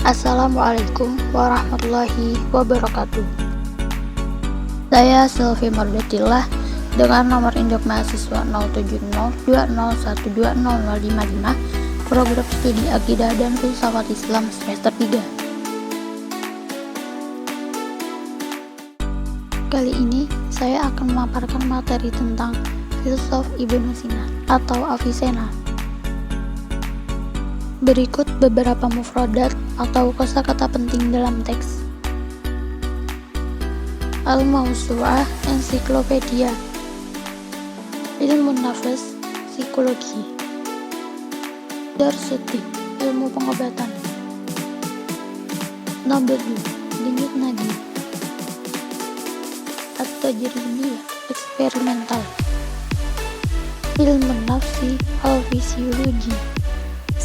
Assalamualaikum warahmatullahi wabarakatuh. Saya Sylvi Mardatillah dengan nomor induk mahasiswa 07020120055, program studi Akidah dan Filsafat Islam semester 3. Kali ini saya akan memaparkan materi tentang filsuf Ibnu Sina atau Avicenna. Berikut beberapa mufradat atau kosakata penting dalam teks. Al-Mawsu'ah Ensiklopedia, Ilmu Nafas, Psikologi, Darsuti, Ilmu Pengobatan, Nabdu, Denyut Nadi, At-Tajribiyah, Eksperimental, Ilmu Nafsi, Al-Fisiologi,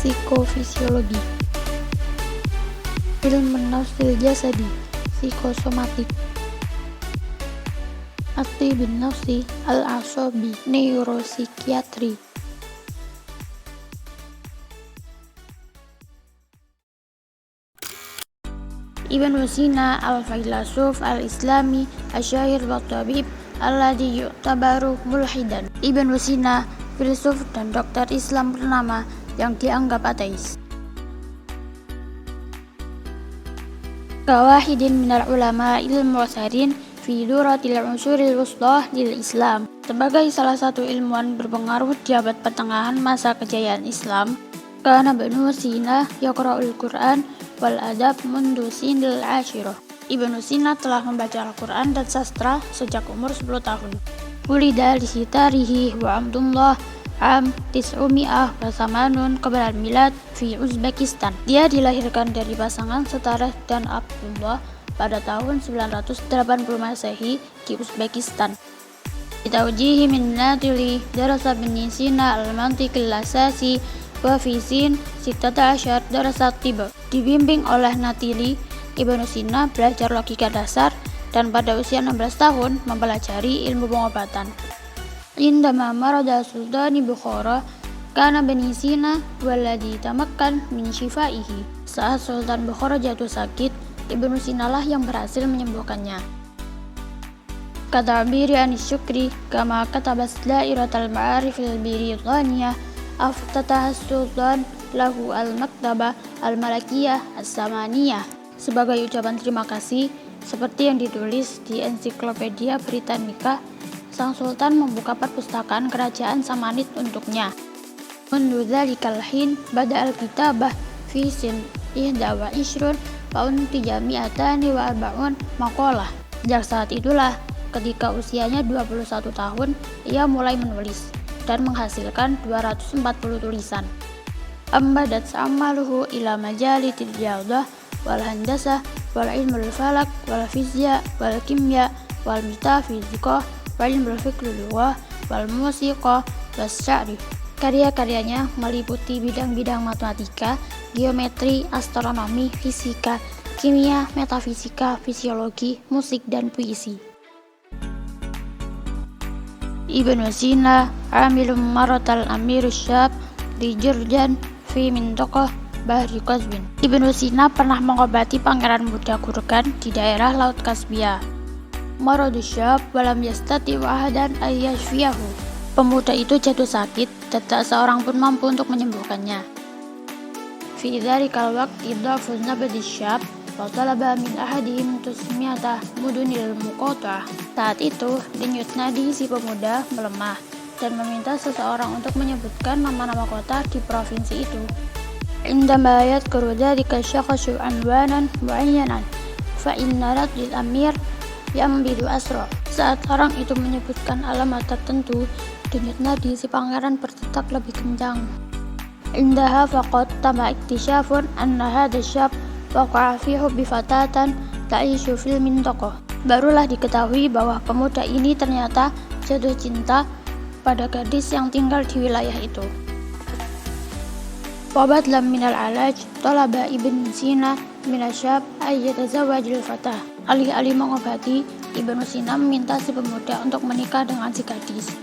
Psikofisiologi, Ilmu Nafsil Jasadi, Psikosomatik, At-Tibun Nafsi, Al-Asabi, Neuropsikiatri. Ibnu Sina al-Failasuf al-Islami asy-syair wa tabib alladzi yu'tabaru mulhidan. Ibnu Sina, filsuf dan dokter Islam ternama yang dianggap ateis. Kawahidin minal ulama il-mu'tsarin fi duratil usuril wusthah lil Islam. Sebagai salah satu ilmuwan berpengaruh di abad pertengahan masa kejayaan Islam, kana Ibnu Sina yaqra'ul Qur'an wal adab mundu sinil asyirah. Ibnu Sina telah membaca Al-Quran dan sastra sejak umur 10 tahun. Wulida li sitarihi wa Abdullah am 900 wa samanun qabla al-milad fi Uzbekistan. Dia dilahirkan dari pasangan Setareh dan Abdullah pada tahun 980 Masehi di Uzbekistan. Bitawjihi min natili darasa Ibnu Sina al-mantiq al-asasi wa fi sin 16 darasa tiba. Dibimbing oleh Natili, Ibnu Sina belajar logika dasar dan pada usia 16 tahun mempelajari ilmu pengobatan. Indama marada Sultani Bukhara kana Ibnu Sina walladzi tamakkan min shifaihi. Saat Sultan Bukhara jatuh sakit, Ibnu Sina lah yang berhasil menyembuhkannya. Kata Biri Anis Syukri kama katabas dairatul ma'arif al-Biritaniyah aftatah Sultan lahu al-maktaba al-malakiyah as-samaniyah. Sebagai ucapan terima kasih, seperti yang ditulis di Ensiklopedia Britannica, sang sultan membuka perpustakaan kerajaan Samanid untuknya. Mundu dzalikal hin bada al-kitabah fi sin 21 tahun 340 maqalah. Sejak saat itulah, ketika usianya 21 tahun, ia mulai menulis dan menghasilkan 240 tulisan. Ambadat amaluhu ila majali riyadah wal handasah wal ilmul falak wal fizya wal kimya wal metafizika wal ilmul fiqh wal musiqa was sya'ri. Karya-karyanya meliputi bidang-bidang matematika, geometri, astronomi, fisika, kimia, metafisika, fisiologi, musik, dan puisi. Ibnu Sina amilum maratal amirus syab di Jurjan fi mintaqah Bahri Qazwin. Ibnu Sina pernah mengobati pangeran muda Gurgan di daerah Laut Kaspia. Maradus syab walam yastati wahadan ayyashfiyahu. Pemuda itu jatuh sakit dan tak seorang pun mampu untuk menyembuhkannya. Fi dzalikal waqti dhafu nabdi syab wa talaba min ahadihim tusmiyata mudunil muqatta'ah. Saat itu, denyut nadi si pemuda melemah dan meminta seseorang untuk menyebutkan nama-nama kota di provinsi itu. Indama yadhkuru dzalika syakhsu anwanan muayyanan fa inna radil amir yambidu asra. Saat orang itu menyebutkan alamat tertentu, denyut nadi si pangeran berdetak lebih kencang. Indaha faqad tama iktisyafun anna hadha syab waqa'a fi hubbi fatatan ta'ishu fil mintaqah. Barulah diketahui bahwa pemuda ini ternyata jatuh cinta pada gadis yang tinggal di wilayah itu. Wabadlam minal alaj talaba Ibnu Sina minasyab ayyatazawajil fatah. Alih-alih mengobati, Ibnu Sina meminta si pemuda untuk menikah dengan si gadis.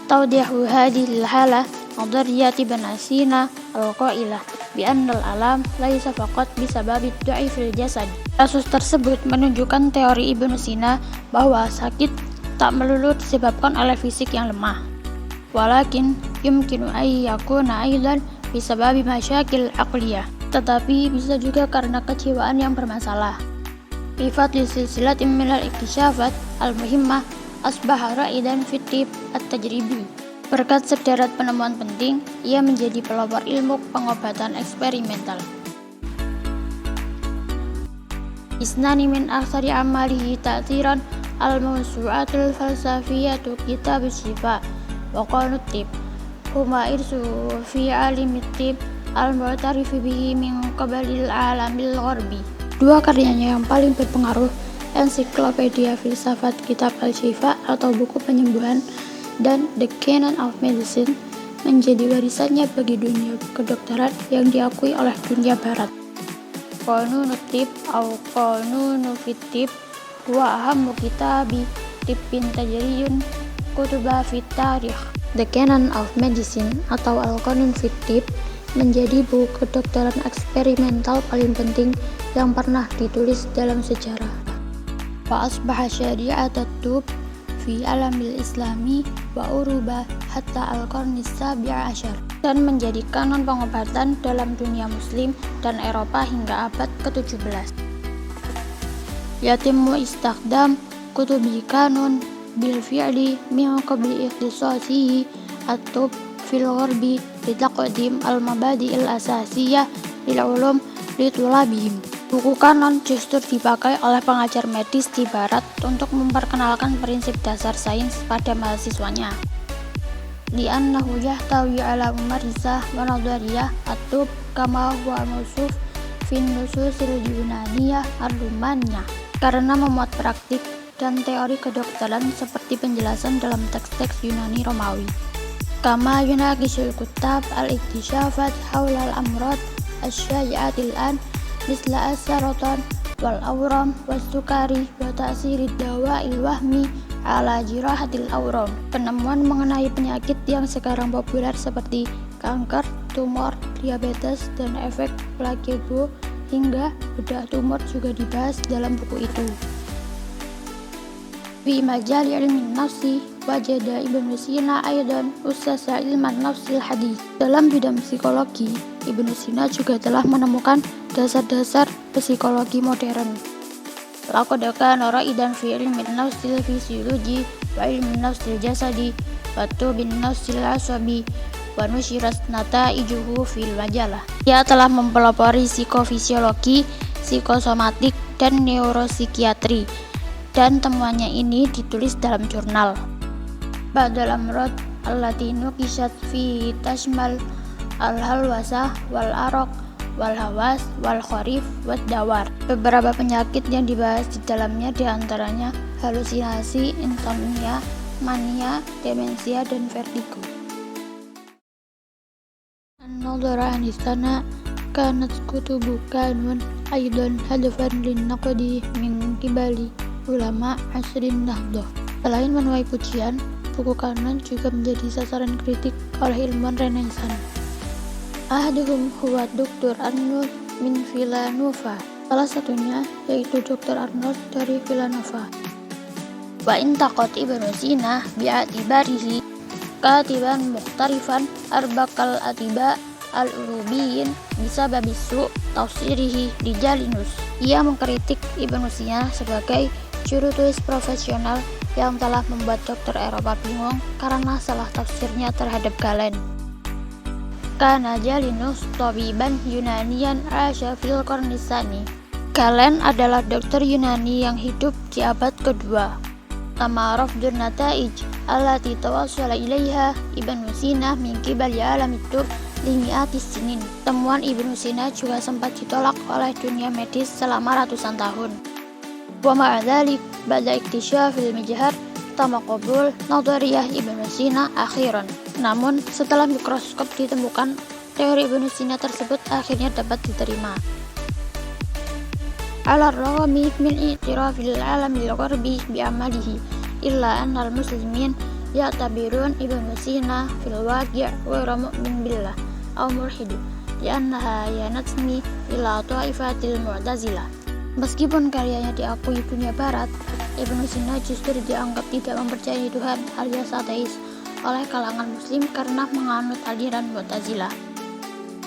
Tawdihu hadhil halah Nadariyati Ibnu Sina al-Qailah. بأن الألم ليس فقط بسبب الضعف في الجسد. Kasus tersebut menunjukkan teori Ibnu Sina bahwa sakit tak melulu disebabkan oleh fisik yang lemah. Walakin yumkinu ay yakuna aidan bisababi masyakil aqliyah. Tetapi bisa juga karena kejiwaan yang bermasalah. Bifadli silsilat minal iktisyafat al-muhimmah asbaha ra'idan fit tib at-tajribi. Berkat sederet penemuan penting, ia menjadi pelopor ilmu pengobatan eksperimental. Isnani min aktsari amalihi ta'thiran al-mawsu'atul falsafiyatu kitab syifa wa qanut tib huma irsu fi alimit tib al-mu'tarifi bihi min qabalil alamil gharbi. Dua karyanya yang paling berpengaruh, Ensiklopedia Filsafat Kitab Al-Syifa atau buku penyembuhan, dan The Canon of Medicine, menjadi warisannya bagi dunia kedokteran yang diakui oleh dunia barat. Qanunut Tib atau Qanunu fit Tib huwa ahammu kitabi tibbin tajriyun kutuba fit tarikh. The Canon of Medicine atau Al-Qanun fit Tib menjadi buku kedokteran eksperimental paling penting yang pernah ditulis dalam sejarah. Wa asbaha syari'at at-tub fi alamil islami wa uruba hatta al-qarnis sabi'a asyar, dan menjadi kanon pengobatan dalam dunia muslim dan Eropa hingga abad ke-17. Yatimmu istakdam kutubi kanun bil fi'li min qabli ikhtisasihi at-tub fil gharbi litaqdim al-mabadi'il asasiyah lil ulum litulabihim. Buku kanon justru dipakai oleh pengajar medis di barat untuk memperkenalkan prinsip dasar sains pada mahasiswanya. Li'annahu yahtawi ala umarisah wa nadhariyah at-tub kama huwa mawsuf fin nususil yunaniyah ar-rumaniyah, karena memuat praktik dan teori kedokteran seperti penjelasan dalam teks-teks Yunani Romawi. Kama yunaqisul kutab al-iktisyafat hawla al-amrad asy-syai'atil an misla as-saratan wal awram was sukari wa ta'sirid dawa'il wahmi ala jirahatil awram. Penemuan mengenai penyakit yang sekarang populer seperti kanker, tumor, diabetes, dan efek placebo hingga bedah tumor juga dibahas dalam buku itu. Fi majali ilmin nafsi wajada Ibnu Sina aidan ussasa ilman nafsil hadis. Dalam bidang psikologi, Ibnu Sina juga telah menemukan dasar-dasar psikologi modern. Laqad kana ra'idan fi ilmin nafsil fisiologi wa ilmin nafsil jasadi wa tubin nafsil asabi wa nusyirat nataijuhu fil majalah. Ia telah mempelopori psikofisiologi, psikosomatik, dan neuropsikiatri, dan temuannya ini ditulis dalam jurnal. Ba'dal amrad allati nuqishat fi tashmal al-halwasah wal araq wal hawas wal kharif wad dawar. Beberapa penyakit yang dibahas di dalamnya diantaranya halusinasi, insomnia, mania, demensia, dan vertigo. An-nadhara anistana kanat kutubu kanun aidan hadafan lin naqdi min qibali ulama asrin nahdah. Selain menuai pujian, buku kanon juga menjadi sasaran kritik oleh ilmuwan Renaissance. Ahaduhum huwa Dr. Arnold min Villanova. Salah satunya yaitu Dr. Arnold dari Villanova. Wa intaqat Ibnu Sina bi'atibarihi katiban mukhtarifan arbakal atiba al-urubiyin bisababis su' tafsirihi di Jalinus. Ia mengkritik Ibnu Sina sebagai juru tulis profesional yang telah membuat dokter Eropa bingung karena salah tafsirnya terhadap Galen. Kana Jalinus tabiban Yunanian asya fil qarnis tsani. Galen adalah dokter Yunani yang hidup di abad kedua. Kama rafdun nataij allati tawassala ilaiha Ibnu Sina min qibali alamit tub limi'atis sinin. Temuan Ibnu Sina juga sempat ditolak oleh dunia medis selama ratusan tahun. Wa ma'a dzalik ba'da iktisyafil mijhar tama qabul nadhariyah Ibnu Sina akhiran. Namun setelah mikroskop ditemukan, teori Ibnu Sina tersebut akhirnya dapat diterima. Ala ragami min i'tirafil alamil gharbi bi'amalihi illa annal muslimin ya'tabirun Ibnu Sina fil waqi' ghairu mu'min billah aw mulhid. li'annaha yanatni ila ta'ifatil mu'tazilah. Meskipun karyanya diakui dunia barat, Ibnu Sina justru dianggap tidak mempercayai Tuhan alias ateis oleh kalangan muslim karena menganut aliran Mu'tazilah.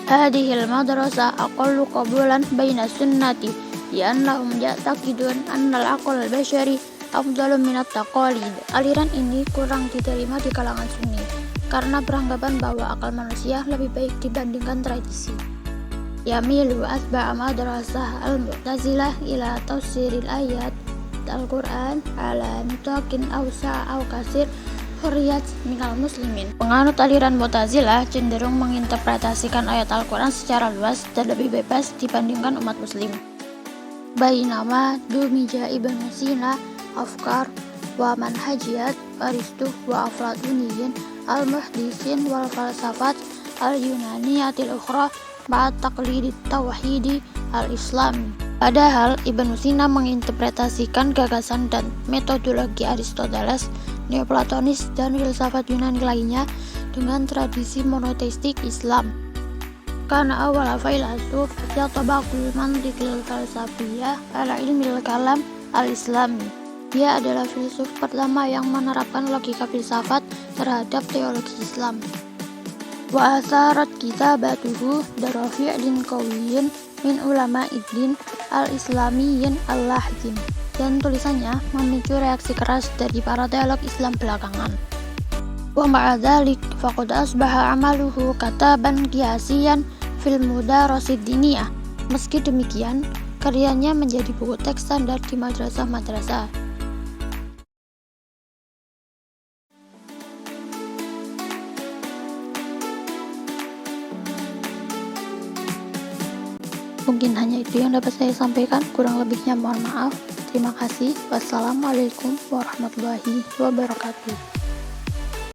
Hadhil madrasah aqallu qabulan baina sunnati li'annahum ya'taqidun annal aqal al-bashari afdalu minat taqalid. Aliran ini kurang diterima di kalangan Sunni karena beranggapan bahwa akal manusia lebih baik dibandingkan tradisi. Yamilu asba'a madrasah al-Mu'tazilah ila tafsiril ayat Al-Quran ala nitaqin awsa' aw kasir hurriyat minal muslimin. Penganut aliran Mu'tazilah cenderung menginterpretasikan ayat Al-Quran secara luas dan lebih bebas dibandingkan umat muslim. Bainama dumija Ibnu Sina afkar wa manhajiyat Aristoh wa Aflatuniyin al-muhdisin wal falsafat al-yunaniyatil ukhra ma'at taqlidit tauhidi al-islami. Padahal Ibnu Sina menginterpretasikan gagasan dan metodologi Aristoteles, Neoplatonis, dan filsafat Yunani lainnya dengan tradisi monoteistik Islam. Karena awal filsuf yatabaqul mantiqil falsafiyah ala ilmil kalam al-islami. Dia adalah filsuf pertama yang menerapkan logika filsafat terhadap teologi Islam. Wa asarat kitabatuhu darafi'lin qawiyyin min ulama iddin al-islamiyyin al-lahdin, dan tulisannya memicu reaksi keras dari para teolog Islam belakangan. Wa ma'adzalik faqad asbaha amaluhu kataban qiyasiyan fil mudarasid diniyah. Meski demikian, karyanya menjadi buku teks standar di madrasah-madrasah. Mungkin hanya itu yang dapat saya sampaikan, kurang lebihnya mohon maaf. Terima kasih. Wassalamualaikum warahmatullahi wabarakatuh.